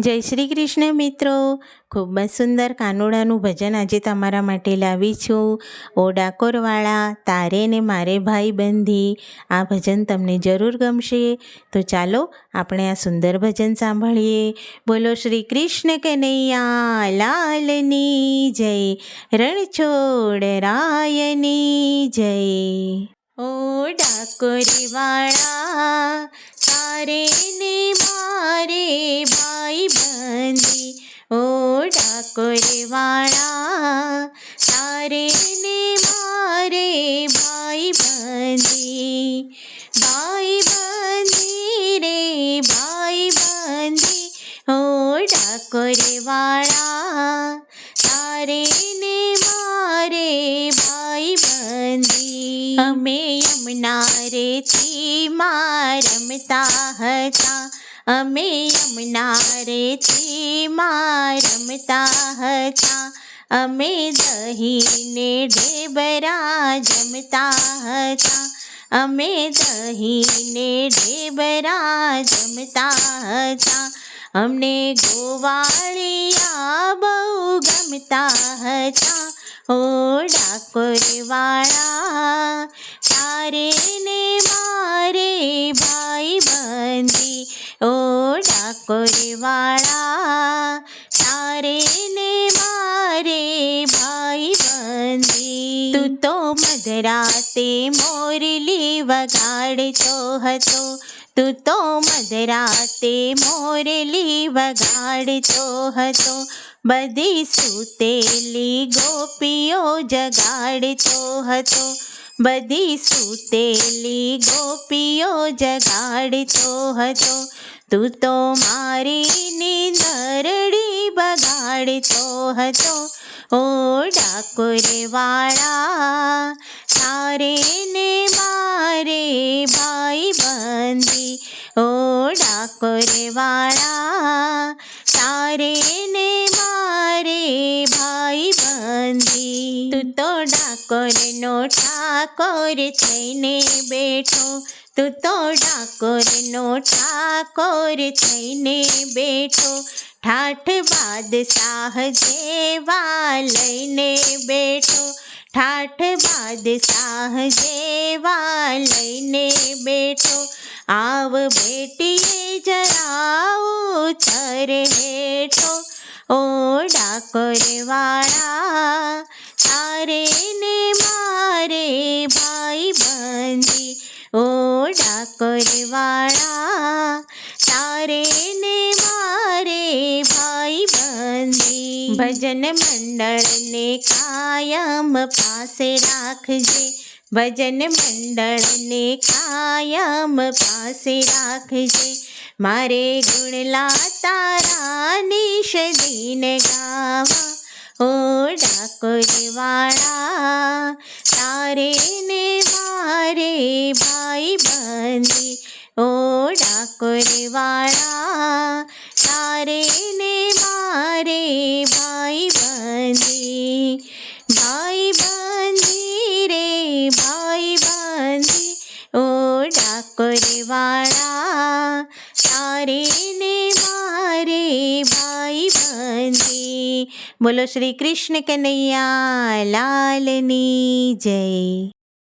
જય શ્રી કૃષ્ણ મિત્રો. ખૂબ જ સુંદર કાનુડાનું ભજન આજે તમારા માટે લાવી છું. ઓ ડાકોરવાળા તારે ને મારે ભાઈ બંધી. આ ભજન તમને જરૂર ગમશે. તો ચાલો આપણે આ સુંદર ભજન સાંભળીએ. બોલો શ્રી કૃષ્ણ કનૈયા લાલની જય, રણછોડ રાયની જય. ઓ ડાકોરવાળા તારે ને મારે ભાઈ બંધી. ઓ ડાકોરવાળા તારે ને મારે ભાઈ બંધી. ભાઈ બંધી રે ભાઈ બંધી. ઓ ડાકોરવાળા તારે ને મારે ભાઈ બંધી. અમે યમુના રેથી માં રમતા હતા. અમે યમુના રેથી માં રમતા હતા. અમે દહીંને ઢેબરા જમતા હતા. અમે દહીંને ઢેબરા જમતા હતા. અમને ગોવાળિયા બહુ ગમતા હતા. ઓ ડાકોરવાળા તારે ને મારે ભાઈ બંધી. ઓ ડાકોરવાળા તારે ને મારે ભાઈ બંધી. તું તો મધરાતે મોરલી વગાડતો હતો. તું તો મધરાતે મોરલી વગાડતો હતો. બધી સૂતેલી ગોપીઓ જગાડતો હતો. બધી સૂતેલી ગોપીઓ જગાડતો હતો. તું તો મારી નીંદરડી બગાડતો હતો. ઓ ડાકોરવાળા તારે ને મારે ભાઈ બંધી. ઓ ડાકોરવાળા તારે ને મારે ભાઈ બંધી. તું તો ડાકોરનો ઠાકોર થઈને બેઠો. તું તો ડાકોરનો ઠાકોર થઈને બેઠો. ઠાઠ બાદશાહ જેવા લઈને બેઠો. ઠાઠ બાદશાહ જેવા લઈને બેઠો. આવ બેટીએ જરા ઉતર હેઠો. ઓ ડાકોરવાળા તારે ને મારે ભાઈ બંધી. ઓ ડાકોરવાળા તારે ને મારે ભાઈ બંધી. ભજન મંડળને કાયમ પાસે રાખજે. ભજન મંડળને કાયમ પાસે રાખજે. મારે ગુણલા તારા નિશ દિન ગાવા. ઓ ડાકોરવાળા તારે ને મારે ભાઈ બંધી. ઓ ડાકોરવાળા તારે ને મારે ભાઈ બંધી. ભાઈ બંધી રે ભાઈ બંધી. ઓ ડાકોરવાળા તારે ને મારે ભાઈ બંધી. બોલો શ્રી કૃષ્ણ કનૈયા લાલની જય.